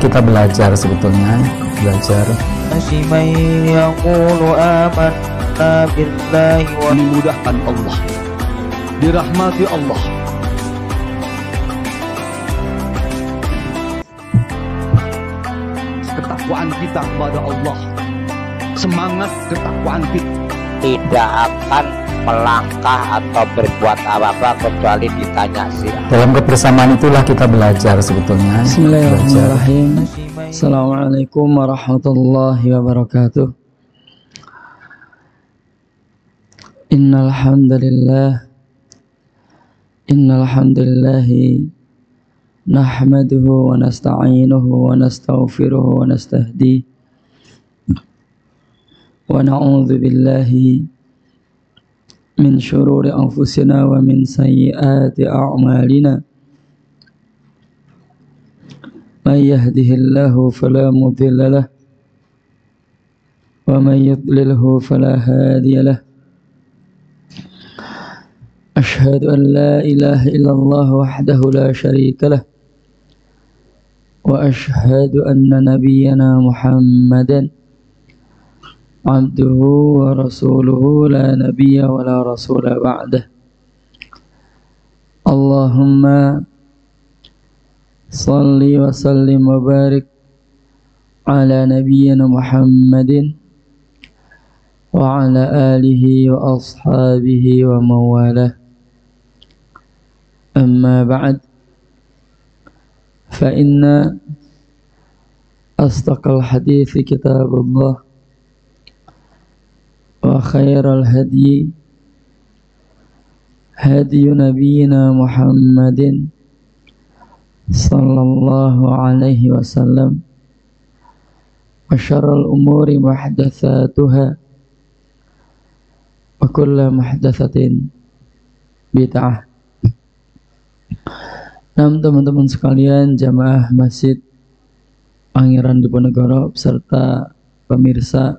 kita belajar sebetulnya, Man yaqulu amanna billahi wa dimudahkan Allah, dirahmati Allah. Ketakwaan kita kepada Allah, semangat ketakwaan kita tidak akan melangkah atau berbuat apa-apa kecuali ditanya sih. dalam kebersamaan itulah kita belajar sebetulnya. Bismillahirrahmanirrahim. Assalamualaikum warahmatullahi wabarakatuh. Innal hamdalillahi nahmaduhu wa nasta'inuhu wa nastaghfiruhu wa nastahdihi wa na'udzu billahi min syururi anfusina wa min sayyiati a'malina. Man yahdihillahu fala mudilla lahu wa man yudlilhu fala hadiya lahu. Asyhadu an la ilaha illallah wahdahu la syarika lah wa asyhadu anna nabiyyana Muhammadan abduhu wa rasuluhu la nabiyya wa la rasula ba'dah. Allahumma salli wa sallim wa barik ala nabiyyina Muhammadin wa ala alihi wa ashabihi wa mawalah. Amma ba'd, fa inna asdaqal hadithi kitabullah wa khairal hadyi hadyu nabiyyina Muhammadin sallallahu alaihi wasallam wa syarrul umuri muhdatsatuha wa kullu muhdatsatin bid'ah. Teman-teman sekalian, jamaah Masjid Pangeran Diponegoro beserta pemirsa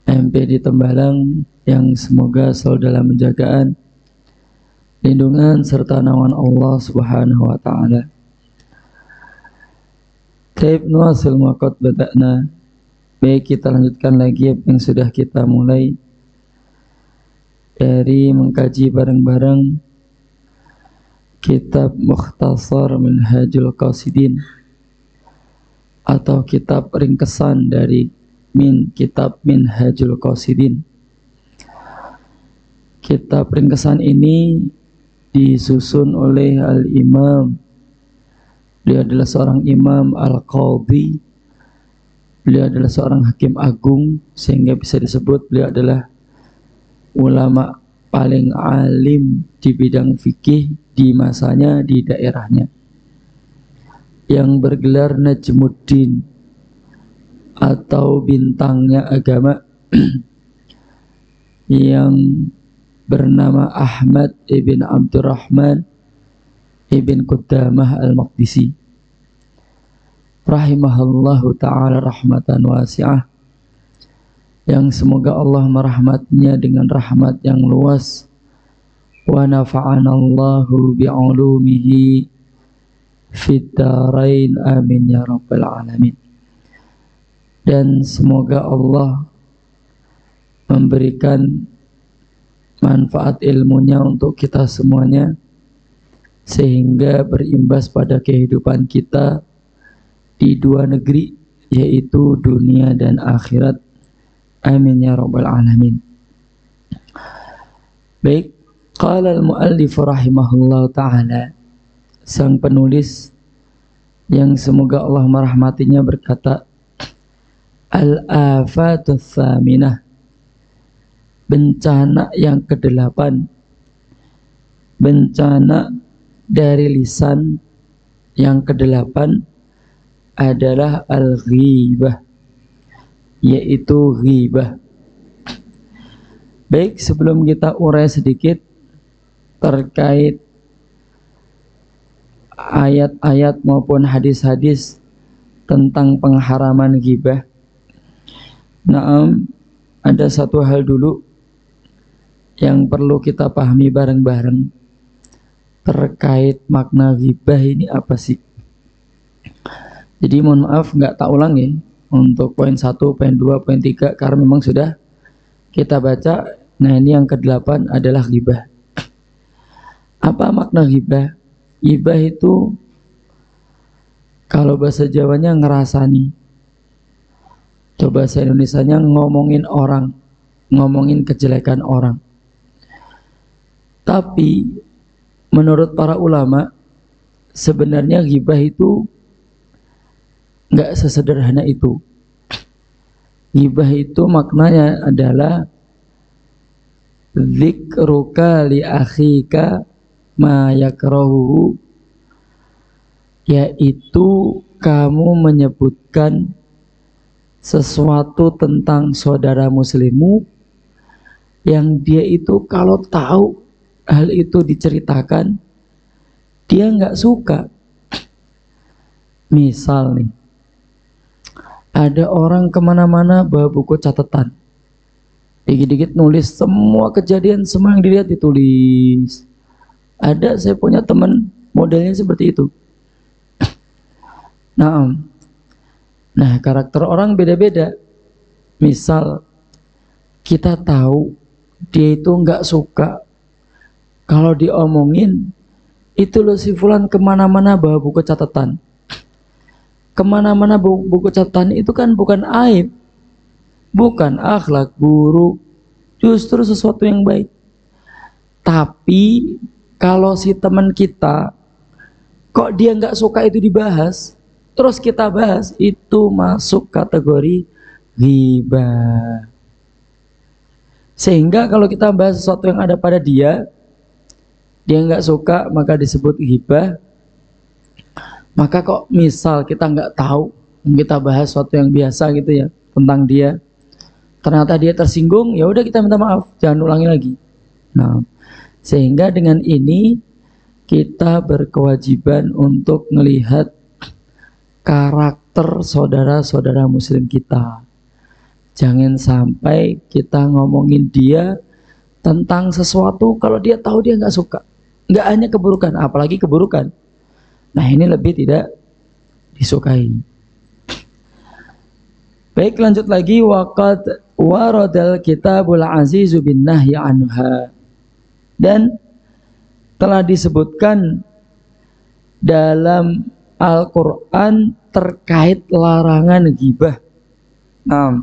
MPD Tembalang yang semoga selalu dalam penjagaan, lindungan serta naungan Allah Subhanahu wa taala. Taib nuasil maqad bada'na. Baik, kita lanjutkan lagi apa yang sudah kita mulai dari mengkaji bareng-bareng kitab Mukhtasar Minhajul Qasidin atau kitab ringkesan dari kitab Minhajul Qasidin. Kitab ringkesan ini disusun oleh Al-Imam. Beliau adalah seorang imam Al-Qadhi. Beliau adalah seorang hakim agung, sehingga bisa disebut beliau adalah ulama paling alim di bidang fikih di masanya, di daerahnya, yang bergelar Najmuddin atau bintangnya agama yang bernama Ahmad ibn Abdurrahman ibn Qudamah al-Maqdisi rahimahullahu ta'ala rahmatan wasi'ah, yang semoga Allah merahmatinya dengan rahmat yang luas. Wa nafa'anallahu bi'ulumihi fid darain, amin ya rabbal alamin. Dan semoga Allah memberikan manfaat ilmunya untuk kita semuanya, sehingga berimbas pada kehidupan kita di dua negeri, yaitu dunia dan akhirat, amin ya rabbal alamin. Baik, qala al-muallif rahimahullah ta'ala, sang penulis yang semoga Allah merahmatinya berkata, al-afatus tsaminah, bencana yang kedelapan, bencana dari lisan yang kedelapan adalah al-ghibah, yaitu ghibah. Baik, sebelum kita urai sedikit terkait ayat-ayat maupun hadis-hadis tentang pengharaman ghibah, ada satu hal dulu yang perlu kita pahami bareng-bareng terkait makna ghibah ini apa sih? Jadi mohon maaf nggak tak ulang ya untuk poin 1, poin 2, poin 3 karena memang sudah kita baca. Nah ini yang ke-8 adalah ghibah. Apa makna ghibah? Ghibah itu kalau bahasa Jawanya ngerasani. Coba bahasa Indonesianya ngomongin orang, ngomongin kejelekan orang. Tapi menurut para ulama sebenarnya ghibah itu nggak sesederhana itu. Ghibah itu maknanya adalah dzikruka li akhika ma yakrahu, yaitu kamu menyebutkan sesuatu tentang saudara muslimmu yang dia itu kalau tahu hal itu diceritakan dia nggak suka. Misal nih, ada orang kemana-mana bawa buku catatan, dikit-dikit nulis semua kejadian, semua yang dilihat ditulis. Ada, saya punya teman modelnya seperti itu. Nah, karakter orang beda-beda. Misal kita tahu dia itu nggak suka kalau diomongin itu loh si fulan kemana-mana bawa buku catatan. Kemana-mana buku catatan itu kan bukan aib, bukan akhlak buruk, justru sesuatu yang baik. Tapi kalau si teman kita kok dia nggak suka itu dibahas, terus kita bahas, itu masuk kategori ghibah. Sehingga kalau kita bahas sesuatu yang ada pada dia nggak suka, maka disebut ghibah. Maka kok misal kita nggak tahu, kita bahas sesuatu yang biasa gitu ya tentang dia, ternyata dia tersinggung, ya udah kita minta maaf, jangan ulangi lagi. Nah, sehingga dengan ini kita berkewajiban untuk melihat karakter saudara-saudara muslim kita. Jangan sampai kita ngomongin dia tentang sesuatu kalau dia tahu dia nggak suka. Nggak hanya keburukan, apalagi keburukan. Nah ini lebih tidak disukai. Baik, lanjut lagi. Waqad waradal kitabul azizu bin nahyi anha. Dan telah disebutkan dalam Al-Quran terkait larangan ghibah. Nah,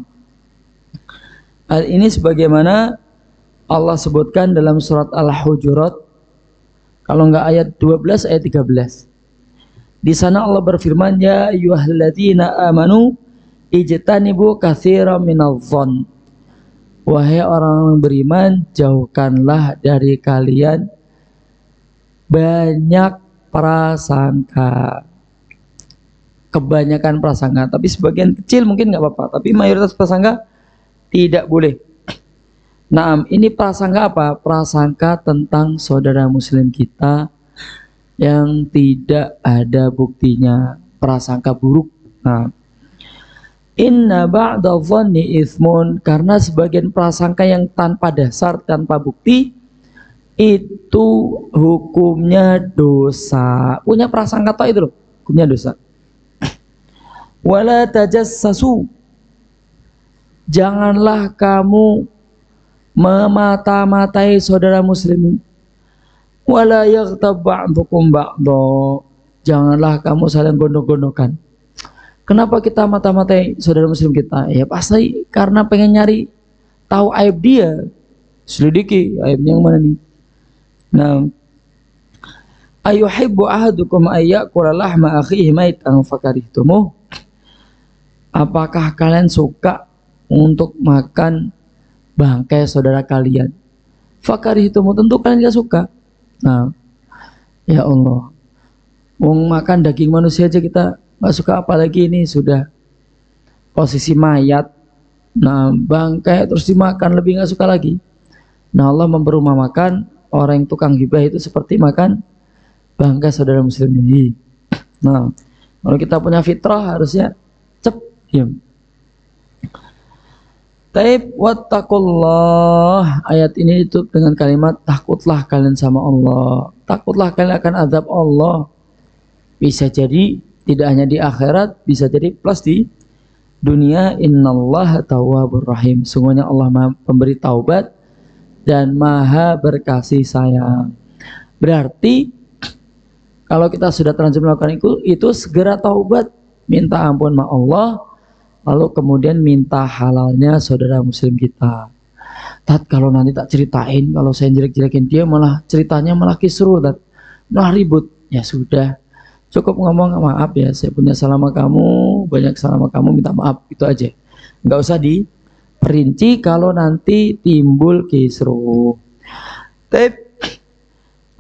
hal ini sebagaimana Allah sebutkan dalam surat Al-Hujurat, kalau enggak ayat 12, ayat 13. Di sana Allah berfirman, ya ayyuhalladzina amanu ijtanibu katsiran minadh-dhon. Wahai orang beriman, jauhkanlah dari kalian banyak prasangka. Kebanyakan prasangka, tapi sebagian kecil mungkin nggak apa-apa, tapi mayoritas prasangka tidak boleh. Nah, ini prasangka apa? Prasangka tentang saudara muslim kita yang tidak ada buktinya, prasangka buruk. Nah, inna ba'da dhanni itsmun, karena sebagian prasangka yang tanpa dasar, tanpa bukti, itu hukumnya dosa. Punya prasangka toh itu loh, hukumnya dosa. Wala tajassasu, janganlah kamu memata-matai saudara muslim. Wala yaghtab ba'dukum ba'dha, janganlah kamu saling gondok-gondokan. Kenapa kita mata-matai saudara muslim kita? Ya pasti karena pengen nyari tahu aib dia. Selidiki aibnya yang mana nih. Nah, ayuhibbu ahadukum ayyakula lahma akhihi maitan fakarihtumuh. Apakah kalian suka untuk makan bangkai saudara kalian? Fakarihtumuh, tentu kalian gak suka. Nah, ya Allah, mau makan daging manusia aja kita nggak suka, apalagi ini sudah posisi mayat. Nah, bangkai terus dimakan, lebih nggak suka lagi. Nah, Allah memperumpamakan orang yang tukang ghibah itu seperti makan bangkai saudara muslim ini. Nah, kalau kita punya fitrah harusnya diam. Taib wattaqullah, ayat ini ditutup dengan kalimat takutlah kalian sama Allah. Takutlah kalian akan azab Allah. Bisa jadi Tidak hanya di akhirat, bisa jadi plus di dunia. Innallaha tawwabur rahim. Sungguhnya Allah Maha pemberi taubat dan Maha berkasih sayang. Berarti kalau kita sudah terlanjur melakukan itu segera taubat, minta ampun sama Allah, lalu kemudian minta halalnya saudara muslim kita. Tat, kalau nanti tak ceritain, kalau saya jelek-jelekin dia malah ceritanya malah kisruh, Tat, malah ribut. Ya sudah, cukup ngomong maaf ya, saya punya salah sama kamu, banyak salah sama kamu, minta maaf, itu aja. Nggak usah diperinci kalau nanti timbul kisruh. Tapi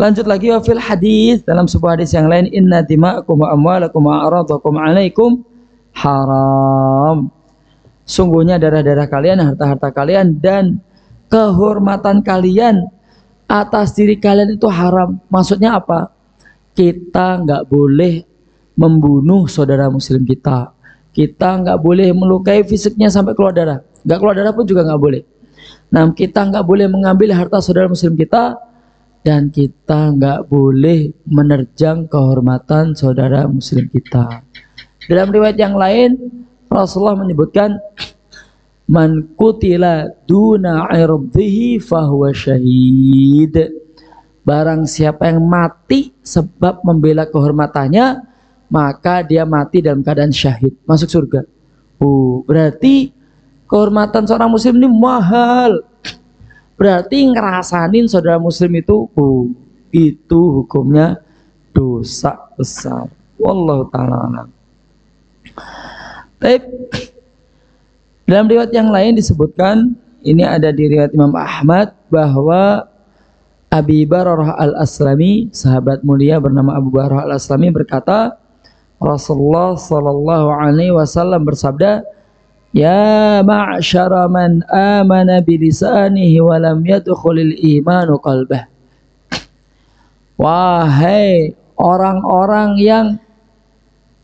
lanjut lagi, wa fil hadis, dalam sebuah hadis yang lain, inna dima'akum wa amwalakum wa a'radakum 'alaikum haram. Sungguhnya darah-darah kalian, harta-harta kalian dan kehormatan kalian atas diri kalian itu haram. Maksudnya apa? Kita nggak boleh membunuh saudara muslim kita. Kita nggak boleh melukai fisiknya sampai keluar darah. Nggak keluar darah pun juga nggak boleh. Nah, kita nggak boleh mengambil harta saudara muslim kita, dan kita nggak boleh menerjang kehormatan saudara muslim kita. Dalam riwayat yang lain, Rasulullah menyebutkan, man qutila duna irdhihi fahuwa syahid. Barang siapa yang mati sebab membela kehormatannya, maka dia mati dalam keadaan syahid, masuk surga. Berarti kehormatan seorang muslim ini mahal. Berarti ngerasanin saudara muslim itu hukumnya dosa besar. Wallahu ta'ala alam. Dalam riwayat yang lain disebutkan, ini ada di riwayat Imam Ahmad, bahwa Abi Bararah al-Aslami, sahabat mulia bernama Abu Bararah al-Aslami, berkata, Rasulullah sallallahu alaihi wasallam bersabda, ya ma'syara man amana bilisanihi wa lam yadkhulil imanu qalbah. Wahai orang-orang yang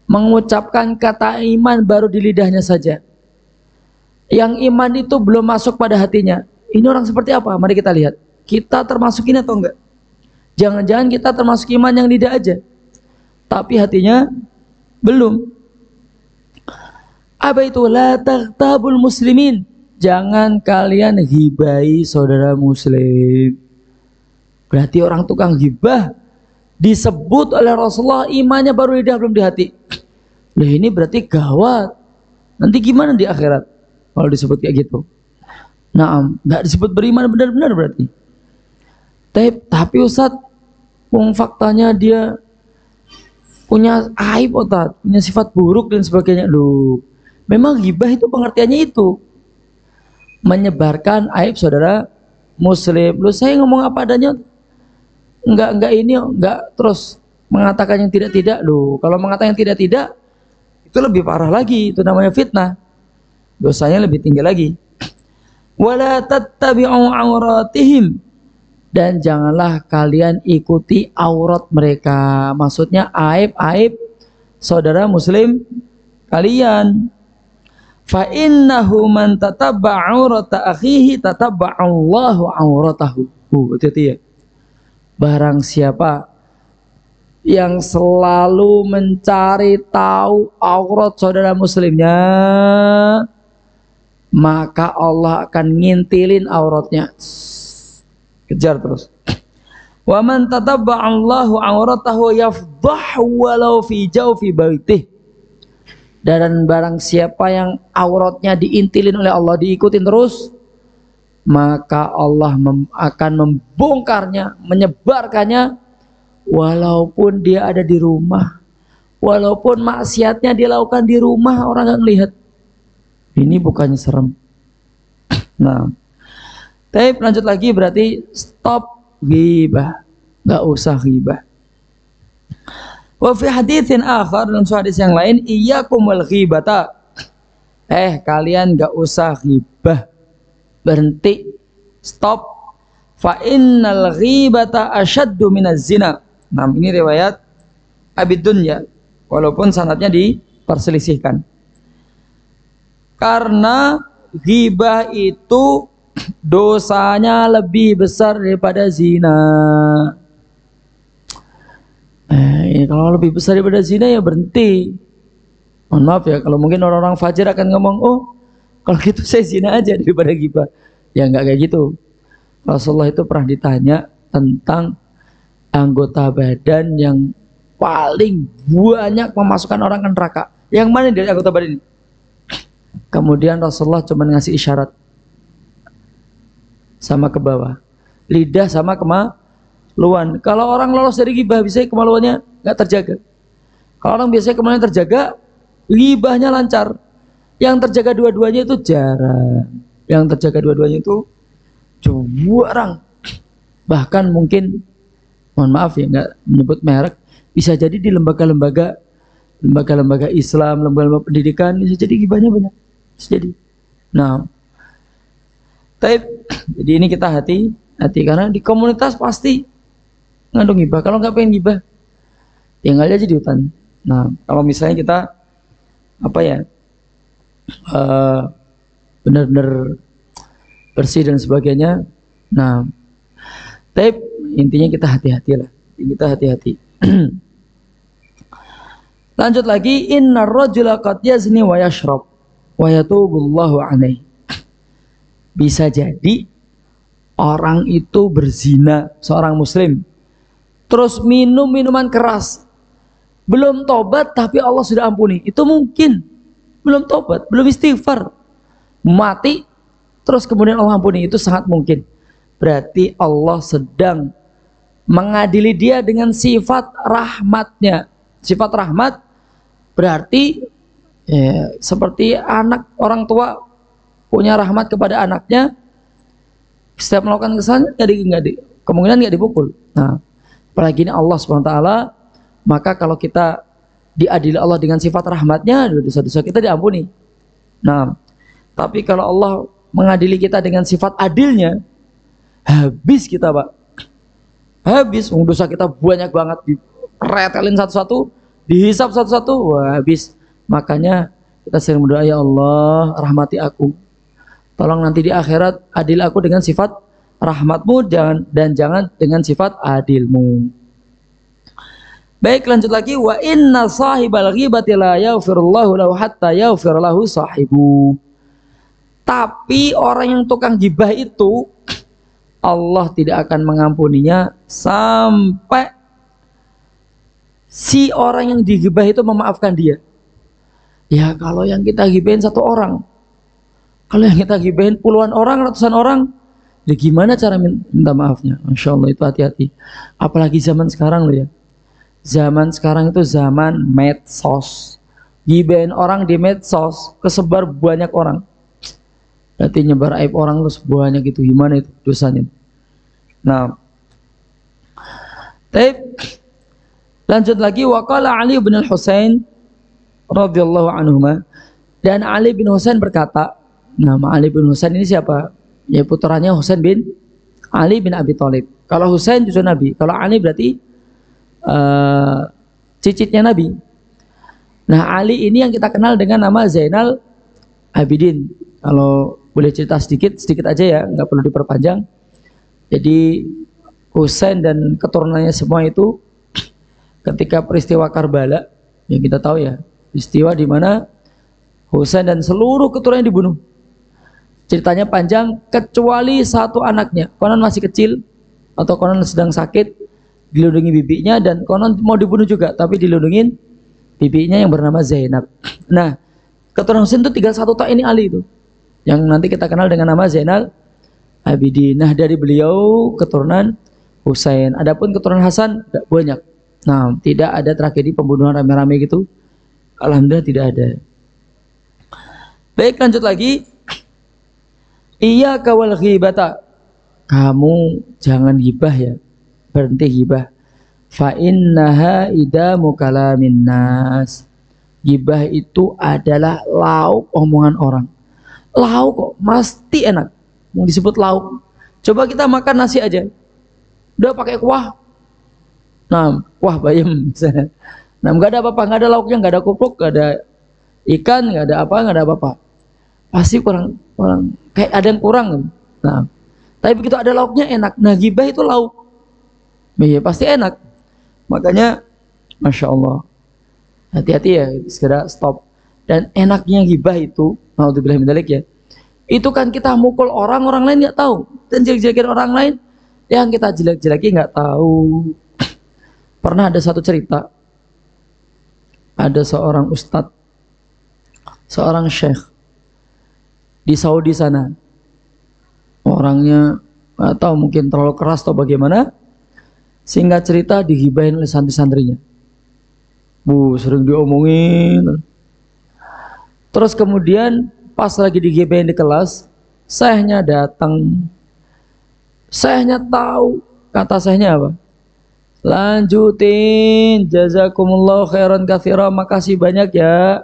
mengucapkan kata iman baru di lidahnya saja, yang iman itu belum masuk pada hatinya. Ini orang seperti apa? Mari kita lihat. Kita termasuk ini atau enggak? Jangan-jangan kita termasuk iman yang lidah aja, tapi hatinya belum. Apa itu? La taghtabul muslimin. Jangan kalian ghibai saudara muslim. Berarti orang tukang ghibah disebut oleh Rasulullah imannya baru lidah belum di hati. Nah, ini berarti gawat. Nanti gimana di akhirat kalau disebut kayak gitu? Nah, nggak disebut beriman benar-benar berarti. Tapi Ustadz, faktanya dia punya aib, punya sifat buruk dan sebagainya. Loh, memang ghibah itu pengertiannya itu menyebarkan aib saudara muslim. Loh, saya ngomong apa adanya, enggak terus mengatakan yang tidak. Loh, kalau mengatakan yang tidak itu lebih parah lagi, itu namanya fitnah. Dosanya lebih tinggi lagi. Wala tattabi'u auratihim, dan janganlah kalian ikuti aurat mereka. Maksudnya aib-aib saudara muslim kalian. Fa innahu man tatabba'a aurata akhihi tatabba'allahu auratahu. Hati-hati ya. Barang siapa yang selalu mencari tahu aurat saudara muslimnya, maka Allah akan ngintilin auratnya. Kejar terus. Wa man tatabba'allahu auratahu yafdahu walau fi jawfi baitih. Dan barang siapa yang auratnya diintilin oleh Allah, diikutin terus, maka Allah akan membongkarnya, menyebarkannya, walaupun dia ada di rumah, walaupun maksiatnya dia lakukan di rumah, orang nggak ngelihat. Ini bukannya serem. Nah, tapi lanjut lagi, berarti stop ghibah, nggak usah ghibah. Wa fi haditsin akhar, dalam hadis yang lain, iyyakum wal ghibata. Kalian nggak usah ghibah. Berhenti, stop. Fa innal ghibata asyaddu minaz zina. Nah, ini riwayat Abi Dunya, walaupun sanadnya diperselisihkan. Karena ghibah itu dosanya lebih besar daripada zina. Ini kalau lebih besar daripada zina ya berhenti. Mohon maaf ya, kalau mungkin orang-orang fajar akan ngomong, oh kalau gitu saya zina aja daripada ghibah. Ya nggak kayak gitu. Rasulullah itu pernah ditanya tentang anggota badan yang paling banyak memasukkan orang ke neraka. Yang mana dari anggota badan ini? Kemudian Rasulullah cuma ngasih isyarat sama ke bawah, lidah sama kemaluan. Kalau orang lolos dari ghibah, biasanya kemaluannya nggak terjaga. Kalau orang biasanya kemaluannya terjaga, ghibahnya lancar. Yang terjaga dua-duanya itu jarang. Yang terjaga dua-duanya itu jarang. Bahkan mungkin, mohon maaf ya, nggak menyebut merek, bisa jadi di lembaga-lembaga Islam, lembaga-lembaga pendidikan, bisa jadi ghibahnya banyak. Bisa jadi. Nah, jadi ini kita hati karena di komunitas pasti ngandung ghibah. Kalau nggak pengen ghibah, tinggal aja di hutan. Nah, kalau misalnya kita benar-benar bersih dan sebagainya. Nah, tapi intinya kita hati-hati lah. Kita hati-hati. Lanjut lagi, innar rajula qad yazni wa yashrab wa yatubullahu alaihi. Bisa jadi orang itu berzina, seorang muslim, terus minum minuman keras, belum tobat tapi Allah sudah ampuni. Itu mungkin. Belum tobat, belum istighfar, mati terus kemudian Allah ampuni. Itu sangat mungkin. Berarti Allah sedang mengadili dia dengan sifat rahmatnya. Sifat rahmat berarti seperti anak, orang tua punya rahmat kepada anaknya, setiap melakukan kesalahan kemungkinan nggak dipukul. Nah, apalagi ini Allah SWT, maka kalau kita diadili Allah dengan sifat rahmatnya, dosa-dosa kita diampuni. Nah, tapi kalau Allah mengadili kita dengan sifat adilnya, habis kita, Pak. Habis, dosa kita banyak banget, diretelin satu-satu, dihisap satu-satu, wah habis. Makanya kita sering berdoa, ya Allah, rahmati aku. Tolong nanti di akhirat adil aku dengan sifat rahmatmu, dan jangan dengan sifat adilmu. Baik, lanjut lagi, wa inna sahibal ghibati la yaghfirullahu lahu hatta yaghfir lahu sahibu. Tapi orang yang tukang gibah itu Allah tidak akan mengampuninya sampai si orang yang digibah itu memaafkan dia. Ya kalau yang kita gibahin satu orang, kalau yang kita gibahin puluhan orang, ratusan orang, ya gimana cara minta maafnya? Masya Allah, itu hati-hati. Apalagi zaman sekarang loh ya. Zaman sekarang itu zaman medsos. Gibahin orang di medsos, kesebar banyak orang. Berarti nyebar aib orang terus banyak itu. Gimana itu dosanya? Nah, lanjut lagi, waqala Ali bin Al-Husain radhiyallahu anhuma, dan Ali bin Husain berkata, nama Ali bin Husain ini siapa? Ya putranya Husain bin Ali bin Abi Thalib. Kalau Husain cucu Nabi, kalau Ali berarti cicitnya Nabi. Nah, Ali ini yang kita kenal dengan nama Zainal Abidin. Kalau boleh cerita sedikit aja ya, nggak perlu diperpanjang. Jadi Husain dan keturunannya semua itu ketika peristiwa Karbala, yang kita tahu ya, peristiwa di mana Husain dan seluruh keturunannya dibunuh. Ceritanya panjang, kecuali satu anaknya, konon masih kecil atau konon sedang sakit, dilindungi bibinya, dan konon mau dibunuh juga, tapi dilindungin bibinya yang bernama Zainab. Nah, keturunan Husain itu tinggal satu tak, ini Ali itu, yang nanti kita kenal dengan nama Zainal Abidin. Nah, dari beliau keturunan Husain. Adapun keturunan Hasan tidak banyak. Nah, tidak ada tragedi pembunuhan rame-rame gitu. Alhamdulillah tidak ada. Baik, lanjut lagi. Iya kawal ghibata. Kamu jangan gibah ya. Berhenti gibah. Fa innaha idamu kalamin nas. Gibah itu adalah lauk omongan orang. Lauk kok pasti enak. Mau disebut lauk. Coba kita makan nasi aja. Udah pakai kuah. Nah, kuah bayam misalnya. Nah, nggak ada apa-apa, nggak ada lauknya, nggak ada kupluk, nggak ada ikan, nggak ada apa-apa. Pasti kurang, kayak ada yang kurang. Nah, tapi begitu ada lauknya enak. Nah, gibah itu lauk. Iya, pasti enak. Makanya Masya Allah. Hati-hati ya, segera stop. Dan enaknya ghibah itu, naudzubillah min dzalik ya, itu kan kita mukul orang lain nggak tahu, dan jelek-jelekin orang lain yang kita jelek-jelekin nggak tahu. Pernah ada satu cerita, ada seorang ustadz, seorang syekh di Saudi sana, orangnya nggak tahu mungkin terlalu keras atau bagaimana, singkat cerita digibahin oleh santri-santrinya. Sering diomongin. Terus kemudian pas lagi digibahin di kelas, syekhnya datang. Syekhnya tahu, kata syekhnya apa? Lanjutin, jazakumullah khairan katsira, makasih banyak ya.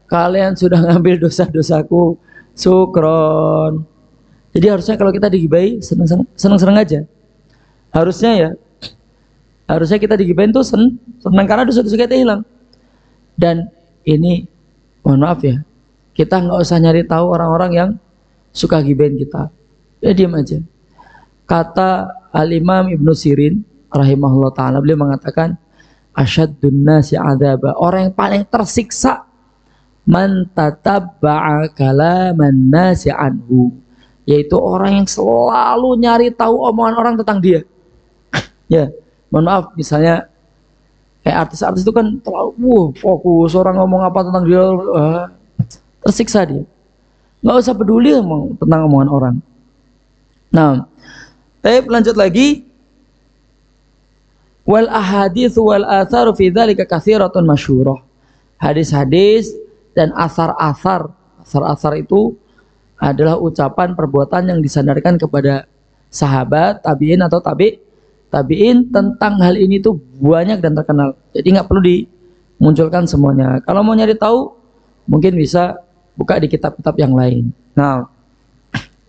Kalian sudah ngambil dosa-dosaku. Syukron. Jadi harusnya kalau kita digibahi seneng-seneng aja. Harusnya ya. Harusnya kita digibahin tuh senang karena dosa-dosa kita hilang. Dan ini mohon maaf ya, kita nggak usah nyari tahu orang-orang yang suka gibahin kita. Ya diam aja. Kata Al-Imam Ibnu Sirin rahimahullah ta'ala, beliau mengatakan asyaddun nasi adzaba, orang yang paling tersiksa man tatabba'a kalaman nasi anhu, yaitu orang yang selalu nyari tahu omongan orang tentang dia. Ya, mohon maaf, misalnya kayak artis-artis itu kan terlalu fokus orang ngomong apa tentang dia, tersiksa dia. Nggak usah peduli tentang omongan orang. Nah, lanjut lagi. Wal ahadits wal atharu fi dzalika katsiratun masyhurah. Hadis-hadis dan asar-asar itu adalah ucapan perbuatan yang disandarkan kepada sahabat, tabi'in atau tabi'in tentang hal ini tuh banyak dan terkenal. Jadi nggak perlu dimunculkan semuanya. Kalau mau nyari tahu, mungkin bisa buka di kitab-kitab yang lain. Nah,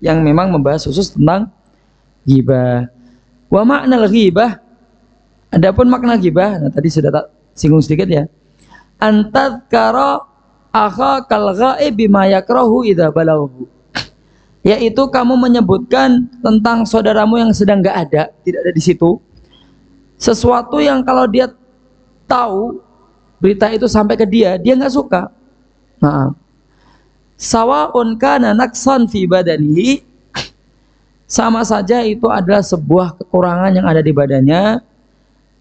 yang memang membahas khusus tentang ghibah. Wa makna ghibah, adapun makna ghibah, nah tadi sudah tak singgung sedikit ya. Antadzkara akhakal ghaib bima yakrahu idza balaghu, yaitu kamu menyebutkan tentang saudaramu yang sedang nggak ada, tidak ada di situ, sesuatu yang kalau dia tahu berita itu sampai ke dia nggak suka. Nah, sawa'un kana naqsan fi badanihi, sama saja itu adalah sebuah kekurangan yang ada di badannya.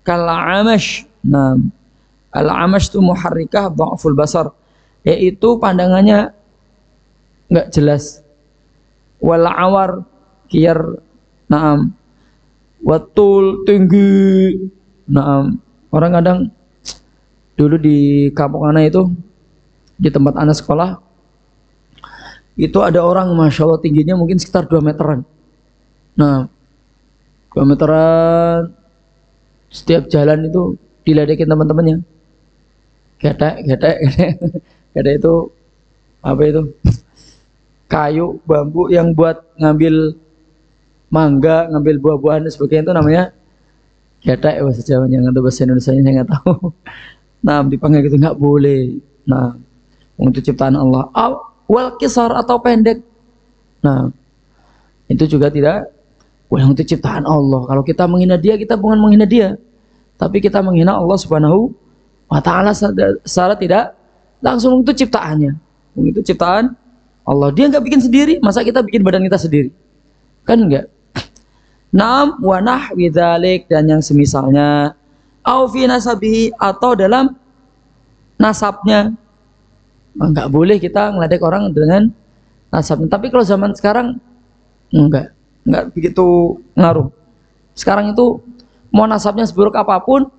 Kal'amash. Nah, al-amash itu muharrikah dha'ful basar, yaitu pandangannya nggak jelas. Wal awar kiyar, naam, watul tinggi, naam. Orang kadang dulu di kampung ana itu, di tempat ana sekolah, itu ada orang masya Allah tingginya mungkin sekitar 2 meteran. Nah, 2 meteran, setiap jalan itu diledekin teman-temannya. Getek itu apa itu? Kayu, bambu yang buat ngambil mangga, ngambil buah-buahan dan sebagainya, itu namanya getek bahasa Jawanya, atau bahasa Indonesianya saya nggak tahu. Nah, dipanggil gitu nggak boleh. Nah, untuk ciptaan Allah. Wal kisar atau pendek. Nah, itu juga tidak boleh untuk ciptaan Allah. Kalau kita menghina dia, kita bukan menghina dia, tapi kita menghina Allah Subhanahu wa ta'ala secara tidak langsung. Itu ciptaannya, itu ciptaan Allah. Dia nggak bikin sendiri, masa kita bikin badan kita sendiri? Kan enggak. Naam wa nahwi dzalik, dan yang semisalnya, au fi nasabihi, atau dalam nasabnya. Enggak boleh kita ngeledek orang dengan nasabnya. Tapi kalau zaman sekarang enggak begitu ngaruh. Sekarang itu mau nasabnya seburuk apapun,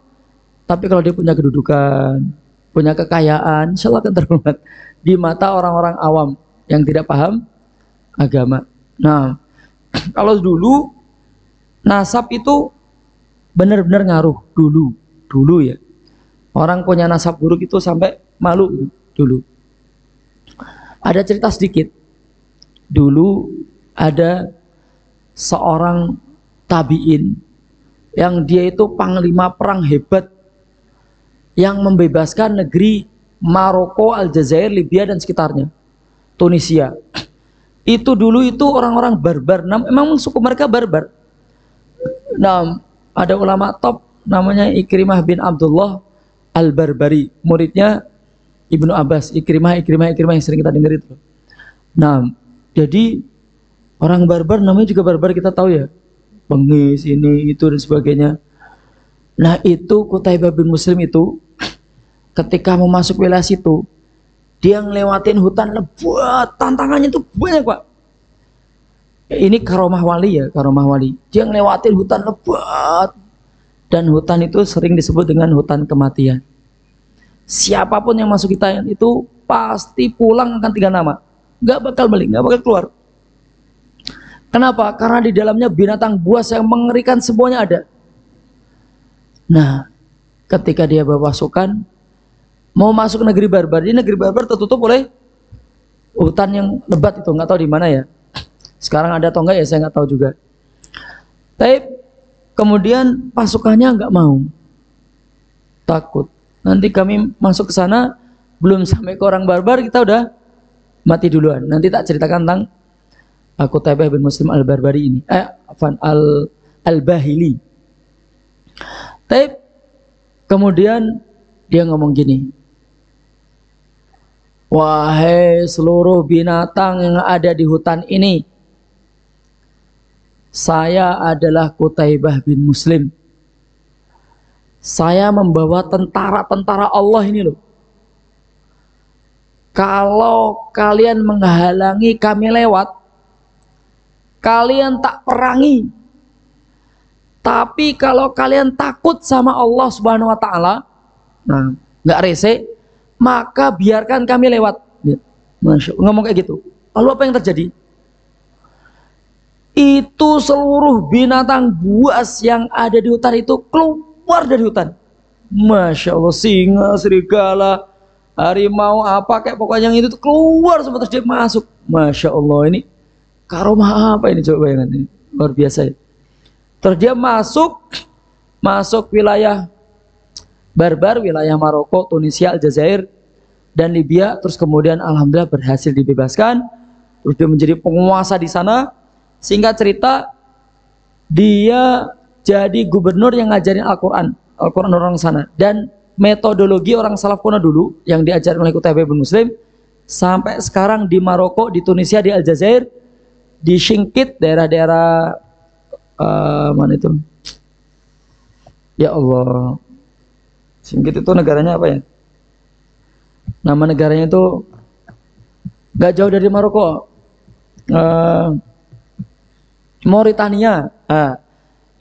tapi kalau dia punya kedudukan, punya kekayaan, insya Allah akan terhormat di mata orang-orang awam yang tidak paham agama. Nah, kalau dulu nasab itu benar-benar ngaruh dulu ya. Orang punya nasab buruk itu sampai malu dulu. Ada cerita sedikit. Dulu ada seorang tabi'in yang dia itu panglima perang hebat yang membebaskan negeri Maroko, Aljazair, Libya dan sekitarnya, Tunisia. Itu dulu itu orang-orang barbar, memang suku mereka barbar. Nah, ada ulama top namanya Ikrimah bin Abdullah Al-Barbari, muridnya Ibnu Abbas, Ikrimah yang sering kita dengar itu. Nah, jadi orang barbar namanya juga barbar, kita tahu ya, pengis ini itu dan sebagainya. Nah, itu Qutaibah bin Muslim itu ketika mau masuk wilayah situ, dia ngelewatin hutan lebat, tantangannya itu banyak Pak. Ini karomah wali ya, karomah wali. Dia ngelewatin hutan lebat, dan hutan itu sering disebut dengan hutan kematian. Siapapun yang masuk hutan itu pasti pulang akan 3 nama, nggak bakal balik, nggak bakal keluar. Kenapa? Karena di dalamnya binatang buas yang mengerikan semuanya ada. Nah, ketika dia bawa pasukan mau masuk negeri barbar, di negeri barbar tertutup oleh hutan yang lebat itu, nggak tahu di mana ya. Sekarang ada atau enggak ya saya nggak tahu juga. Tapi kemudian pasukannya nggak mau, takut. Nanti kami masuk ke sana belum sampai ke orang barbar kita udah mati duluan. Nanti tak ceritakan tentang Qutaibah bin Muslim Al-Barbari ini. Al-Bahili. Tapi kemudian dia ngomong gini, wahai seluruh binatang yang ada di hutan ini, saya adalah Qutaibah bin Muslim. Saya membawa tentara-tentara Allah ini loh. Kalau kalian menghalangi kami lewat, kalian tak perangi. Tapi kalau kalian takut sama Allah Subhanahu wa taala, nah, nggak rese, maka biarkan kami lewat. Masya Allah, ngomong kayak gitu. Lalu apa yang terjadi? Itu seluruh binatang buas yang ada di hutan itu keluar dari hutan. Masya Allah, singa, serigala, harimau, apa kayak pokoknya yang itu tuh keluar semua, terus dia masuk. Masya Allah, ini karomah apa ini, coba bayangkan ini, luar biasa ya. Terus dia masuk wilayah barbar, wilayah Maroko, Tunisia, Aljazair, dan Libya. Terus kemudian alhamdulillah berhasil dibebaskan. Terus dia menjadi penguasa di sana. Singkat cerita, dia jadi gubernur yang ngajarin Al-Quran orang sana. Dan metodologi orang salaf kuno dulu yang diajarin oleh Qutaibah bin Muslim sampai sekarang di Maroko, di Tunisia, di Aljazair, di Singkit, daerah-daerah mana itu? Ya Allah, Singkit itu negaranya apa ya? Nama negaranya itu gak jauh dari Maroko, Mauritania.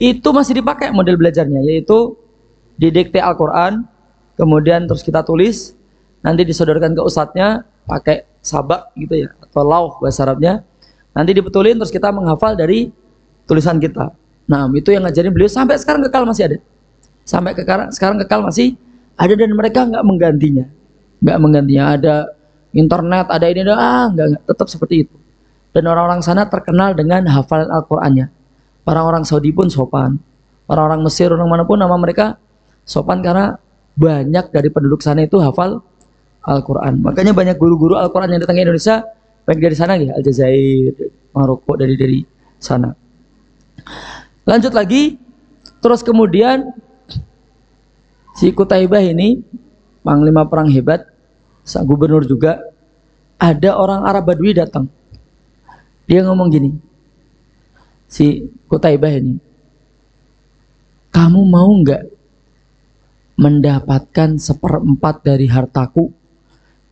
Itu masih dipakai model belajarnya, yaitu didikte Al-Quran, kemudian terus kita tulis, nanti disodorkan ke ustadznya pakai sabak gitu ya, atau lauh bahasa Arabnya, nanti dibetulin, terus kita menghafal dari tulisan kita. Nah, itu yang ngajarin beliau sampai sekarang kekal masih ada. Sampai sekarang kekal masih ada, dan mereka nggak menggantinya. Ada internet, ada ini, nggak, tetap seperti itu. Dan orang-orang sana terkenal dengan hafalan Al-Qur'annya. Orang-orang Saudi pun sopan, orang-orang Mesir, orang manapun nama mereka sopan karena banyak dari penduduk sana itu hafal Al-Quran. Makanya banyak guru-guru Al-Quran yang datang ke Indonesia, baik dari sana ya, Aljazair, Maroko, dari sana. Lanjut lagi, terus kemudian si Qutaibah ini panglima perang hebat, sang gubernur juga. Ada orang Arab Badui datang, dia ngomong gini, si Qutaibah ini, kamu mau nggak mendapatkan 1/4 dari hartaku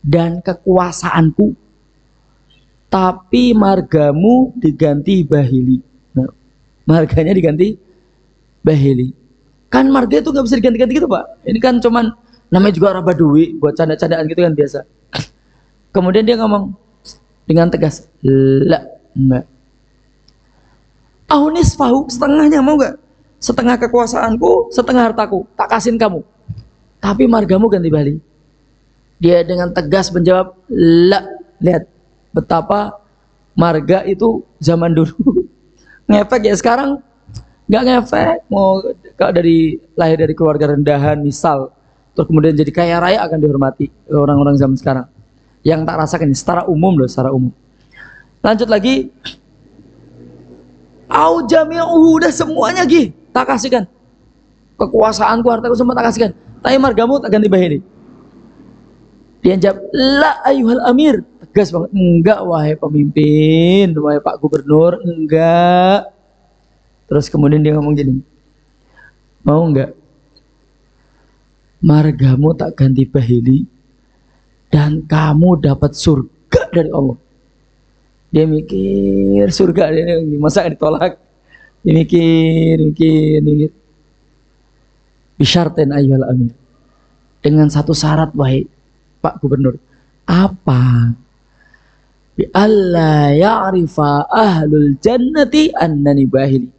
dan kekuasaanku, tapi margamu diganti Bahili? Nah, marganya diganti Bahili. Kan marga itu nggak bisa diganti-ganti gitu Pak. Ini kan cuman namanya juga Arab Badui, buat canda-candaan gitu kan biasa. Kemudian dia ngomong dengan tegas, lah, enggak. Aunis fahu, setengahnya mau nggak? Setengah kekuasaanku, setengah hartaku, tak kasihin kamu. Tapi margamu ganti Bali. Dia dengan tegas menjawab, lah. Lihat betapa marga itu zaman dulu ngefek ya, sekarang nggak ngefek. Mau kalau lahir dari keluarga rendahan misal, terus kemudian jadi kaya raya akan dihormati orang-orang zaman sekarang. Yang tak rasakan ini secara umum loh, secara umum. Lanjut lagi, au jami'uhu, udah semuanya tak kasihkan. Kekuasaanku, hartaku semua tak kasihkan. Tapi margamu tak ganti bahili. Dia jawab, la ayuhal amir. Tegas banget, enggak wahai pemimpin, wahai Pak Gubernur, enggak. Terus kemudian dia ngomong gini, mau enggak margamu tak ganti bahili dan kamu dapat surga dari Allah. Dia mikir surga, dia masa ditolak. Dia mikir. Bisyarten ayyuhal amir, dengan satu syarat wahai Pak Gubernur. Apa? Bi alla ya'rifa ahlul jannati annani bahili.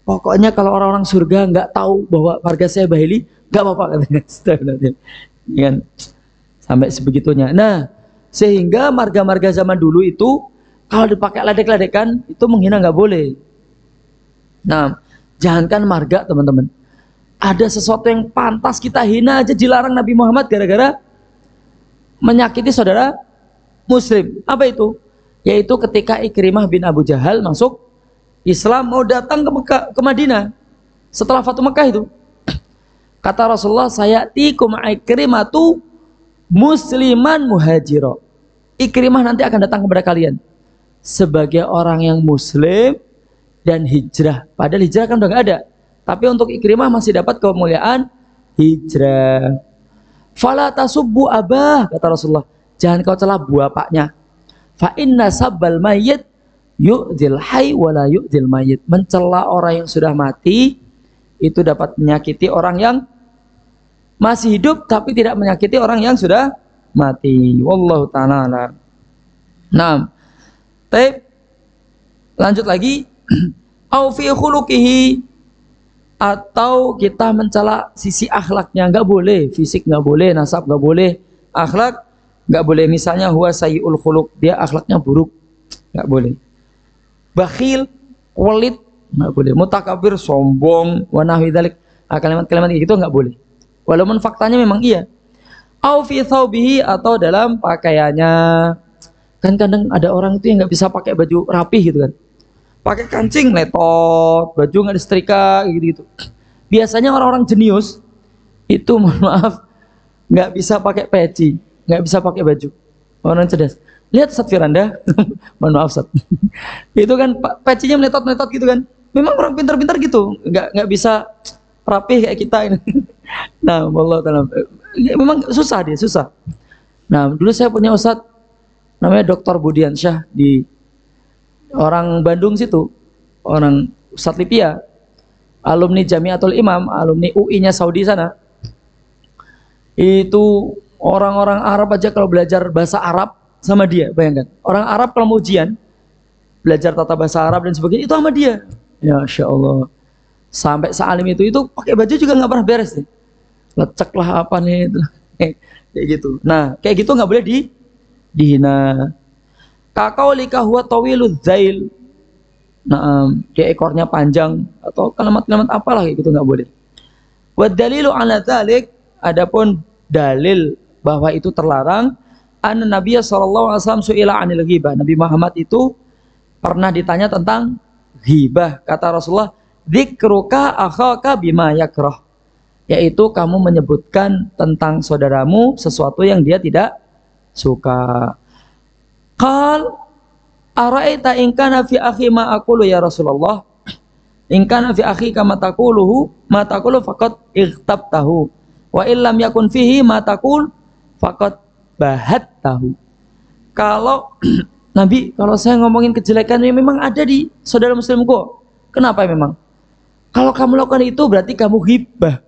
Pokoknya kalau orang-orang surga nggak tahu bahwa marga saya bahili, nggak apa-apa katanya. Kan sampai sebegitunya. Nah, sehingga marga-marga zaman dulu itu kalau dipakai ledek-ledekan itu menghina nggak boleh. Nah, jangankan marga teman-teman. Ada sesuatu yang pantas kita hina aja dilarang Nabi Muhammad gara-gara menyakiti saudara muslim. Apa itu? Yaitu ketika Ikrimah bin Abu Jahal masuk Islam, mau datang ke Madinah setelah Fatu Mekah itu. Kata Rasulullah, saya tikum Ikrimatu musliman muhajiro. Ikrimah nanti akan datang kepada kalian sebagai orang yang muslim dan hijrah. Padahal hijrah kan udah gak ada. Tapi untuk Ikrimah masih dapat kemuliaan hijrah. Fala tasubbu abah, kata Rasulullah. Jangan kau celah bapaknya. Fa inna sabbal mayyit yu'dil hayy wala yu'dil mayyit. Mencela orang yang sudah mati itu dapat menyakiti orang yang masih hidup tapi tidak menyakiti orang yang sudah mati. Wallahu ta'ala. Nah, lanjut lagi. Au fi khuluqihi, atau kita mencela sisi akhlaknya, nggak boleh. Fisik nggak boleh, nasab nggak boleh, akhlak nggak boleh. Misalnya huwa sayyi'ul khuluq, dia akhlaknya buruk, nggak boleh. Bakhil, walid, nggak boleh. Mutakabir, sombong, wa nahwi dzalik, kalimat-kalimat gitu nggak boleh. Walaupun faktanya memang iya. Au fi thawbihi, atau dalam pakaiannya. Kan kadang ada orang itu yang nggak bisa pakai baju rapi gitu kan. Pakai kancing letot, baju nggak disetrika gitu. Biasanya orang-orang jenius itu, mohon maaf, nggak bisa pakai peci, nggak bisa pakai baju. Orang cerdas. Lihat Ustaz Firanda, mohon maaf Ustaz. Itu kan pecinya meletot-meletot gitu kan. Memang orang pintar-pintar gitu, nggak bisa rapih kayak kita ini. Nah, wallahu ta'ala. Memang susah dia, susah. Nah, dulu saya punya Ustaz namanya Dr. Budiansyah di orang Bandung situ, orang Ustadz Lipia, alumni Jamiatul Imam, alumni UI-nya Saudi sana. Itu orang-orang Arab aja kalau belajar bahasa Arab sama dia, bayangkan. Orang Arab kalau mau ujian, belajar tata bahasa Arab dan sebagainya, itu sama dia. Ya Masya Allah. Sampai sealim itu pakai baju juga nggak pernah beres nih. Lecek lah apa nih, kayak gitu. Nah, kayak gitu nggak boleh dihina. Kaqaulika huwa tawiludz zail. Nah, dia ekornya panjang atau kalimat-kalimat apalah kayak gitu nggak boleh. Wa dalilu ala dzalik, adapun dalil bahwa itu terlarang, anna Nabiy sallallahu alaihi wasallam su'ila 'anil ghibah. Nabi Muhammad itu pernah ditanya tentang ghibah. Kata Rasulullah, dzikruka akhaka bima yakrah. Yaitu kamu menyebutkan tentang saudaramu sesuatu yang dia tidak suka. Qal ara'aita in kana fi akhi ma aqulu ya Rasulullah, in kana fi akhi kama taquluhu ma taqulu faqad ightabtahu wa illam yakun fihi ma taqul faqad bahattahu. Kalau Nabi, kalau saya ngomongin kejelekan yang memang ada di saudara muslimku, kenapa memang? Kalau kamu lakukan itu berarti kamu ghibah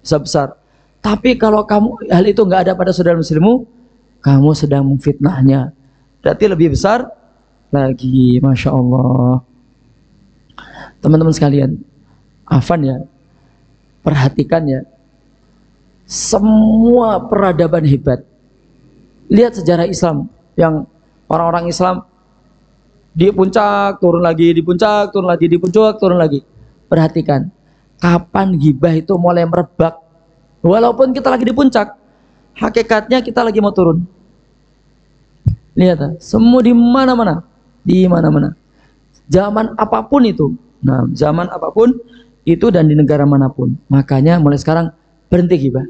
besar. Tapi kalau hal itu nggak ada pada saudara muslimmu, kamu sedang memfitnahnya. Berarti lebih besar lagi. Masya Allah. Teman-teman sekalian, afan ya, perhatikan ya, semua peradaban hebat. Lihat sejarah Islam, yang orang-orang Islam di puncak turun lagi, di puncak turun lagi, di puncak turun lagi. Perhatikan kapan ghibah itu mulai merebak. Walaupun kita lagi di puncak, hakikatnya kita lagi mau turun. Lihat, semua di mana-mana, di mana-mana. Zaman apapun itu, nah zaman apapun itu dan di negara manapun. Makanya mulai sekarang berhenti ghibah.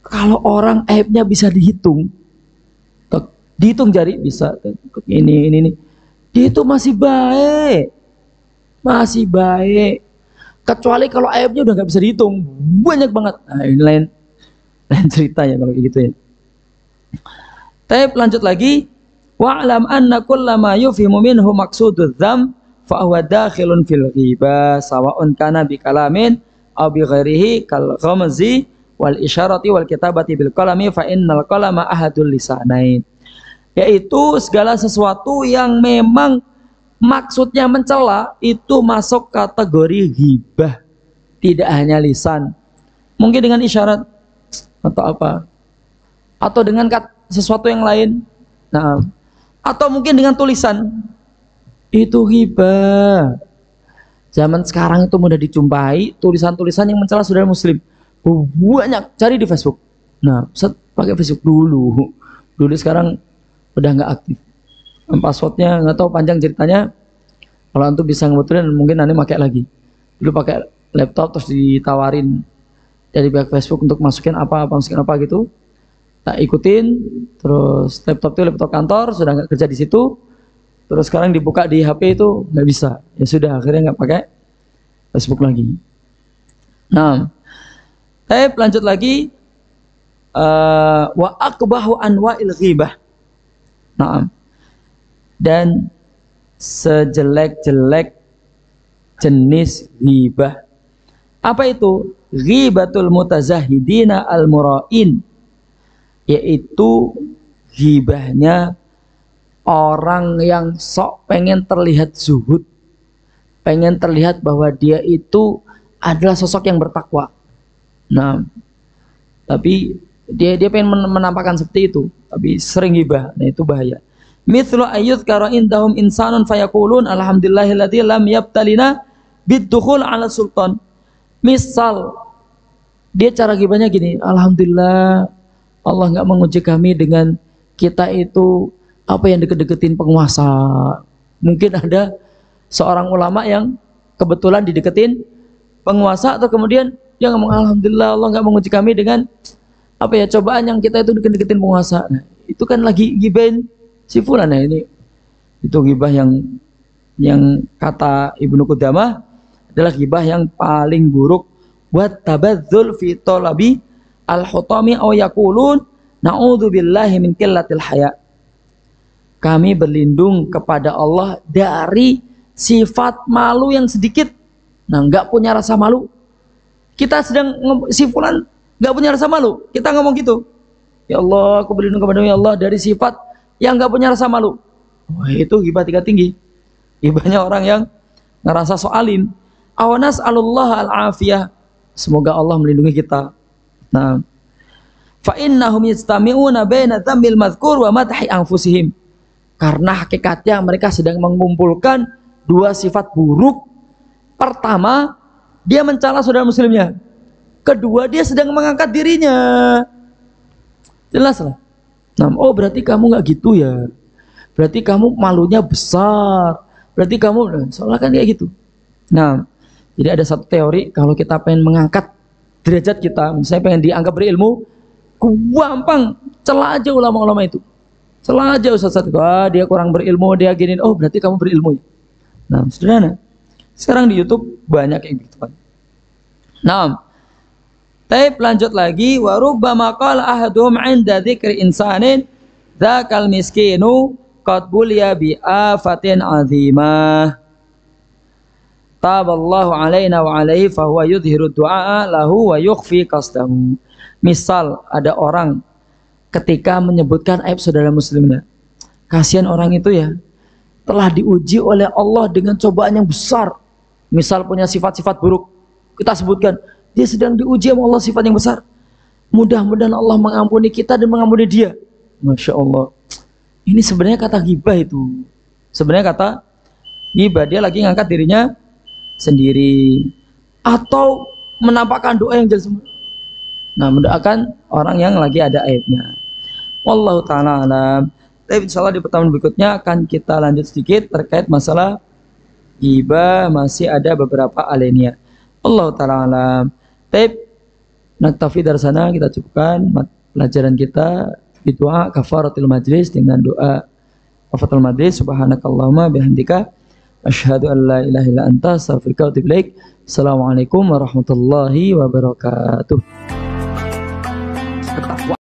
Kalau orang aibnya bisa dihitung, dihitung jari bisa, ini, dia itu masih baik, masih baik. Kecuali kalau aibnya udah nggak bisa dihitung, banyak banget. Nah, ini lain cerita ya kalau kayak gitu ya. Tapi lanjut lagi, wa'lam anna kullama yufhimu minhu maqsududz dzam fa huwa dakhilun fil ghibah sawa'un kana bi kalamin aw bi ghairihi kal ghamzi wal isyarati wal kitabati bil qalami fa innal qalama ahadul lisanain. Yaitu segala sesuatu yang memang maksudnya mencela itu masuk kategori ghibah. Tidak hanya lisan, mungkin dengan isyarat atau apa, atau dengan sesuatu yang lain. Nah, atau mungkin dengan tulisan, itu ghibah. Zaman sekarang itu mudah dijumpai tulisan-tulisan yang mencela saudara muslim. Banyak, cari di Facebook. Nah, pakai Facebook dulu. Sekarang udah nggak aktif. Passwordnya nggak tahu, panjang ceritanya. Kalau antum bisa ngebetulin, mungkin nanti pakai lagi. Dulu pakai laptop terus ditawarin dari pihak Facebook untuk masukin apa gitu. Tak ikutin, terus laptop itu laptop kantor, sudah nggak kerja di situ. Terus sekarang dibuka di HP itu nggak bisa. Ya sudah, akhirnya nggak pakai Facebook lagi. Nah, lanjut lagi. Wa akbahu anwa'il ghibah. Nah, dan sejelek-jelek jenis ghibah. Apa itu? Ghibatul mutazahidina al-mura'in, yaitu ghibahnya orang yang sok pengen terlihat zuhud, pengen terlihat bahwa dia itu adalah sosok yang bertakwa. Nah, tapi dia pengen menampakkan seperti itu, tapi sering ghibah. Nah, itu bahaya. Mithlu ayyudhkara indahum insanun fayaqulun alhamdulillahilladzi lam yabtalina biddukhul ala sultan. Misal dia cara ghibahnya gini, alhamdulillah Allah nggak menguji kami dengan kita itu apa yang deket-deketin penguasa. Mungkin ada seorang ulama yang kebetulan dideketin penguasa, atau kemudian dia ngomong alhamdulillah Allah nggak menguji kami dengan apa ya, cobaan yang kita itu deket-deketin penguasa. Nah, itu kan lagi gibahin si fulan. Nah, ini itu ghibah yang kata Ibnu Qudamah adalah ghibah yang paling buruk. Wat tabadzul fi talabi al-hutami aw yaqulun na'udzubillahi min qillatil haya. Kami berlindung kepada Allah dari sifat malu yang sedikit. Nah, enggak punya rasa malu. Kita sedang si fulan enggak punya rasa malu, kita ngomong gitu. Ya Allah, aku berlindung kepada ya Allah dari sifat yang enggak punya rasa malu. Wah, itu ghibah tingkat tinggi. Ghibahnya orang yang ngerasa soalim. Awanas alullah al-afiyah. Semoga Allah melindungi kita. Nah, fa innahum yastami'una baina dzambil mazkur wa madhi anfusihim. Karena hakikatnya mereka sedang mengumpulkan dua sifat buruk. Pertama, dia mencela saudara muslimnya. Kedua, dia sedang mengangkat dirinya. Jelas lah. Nah, oh berarti kamu nggak gitu ya. Berarti kamu malunya besar. Berarti kamu, soalnya kan kayak gitu. Nah, jadi ada satu teori, kalau kita pengen mengangkat derajat kita, misalnya pengen dianggap berilmu, gampang, celah aja ulama-ulama itu. Celah aja ustaz itu, dia kurang berilmu, dia gini, oh berarti kamu berilmu. Nah, sederhana. Sekarang di YouTube banyak yang gitu kan. Nah, tapi lanjut lagi, wa rubbama qala ahaduhum 'inda dzikri insanin dzakal miskinu qad buliya bi afatin 'azimah. Taballahu alaina wa alaihi fa huwa yudhiru du'a lahu wa yukhfi qasdahu. Misal ada orang ketika menyebutkan aib saudara muslimnya. Kasihan orang itu ya, telah diuji oleh Allah dengan cobaan yang besar. Misal punya sifat-sifat buruk, kita sebutkan, dia sedang diuji sama Allah sifat yang besar. Mudah-mudahan Allah mengampuni kita dan mengampuni dia. Masya Allah. Ini sebenarnya kata ghibah itu. Sebenarnya kata ghibah, dia lagi ngangkat dirinya sendiri. Atau menampakkan doa yang jelas. Nah, mendoakan orang yang lagi ada aibnya. Wallahu ta'ala alam. Tapi insyaallah di pertemuan berikutnya akan kita lanjut sedikit terkait masalah ghibah, masih ada beberapa alinea. Allah ta'ala alam. Tapi Naktafi dari sana, kita cukupkan pelajaran kita di doa kafaratul majlis dengan doa kafaratul majlis. Subhanakallahumma bihamdika asyhadu an la ilaha illa anta astaghfiruka wa atubu ilaik. Assalamualaikum warahmatullahi wabarakatuh.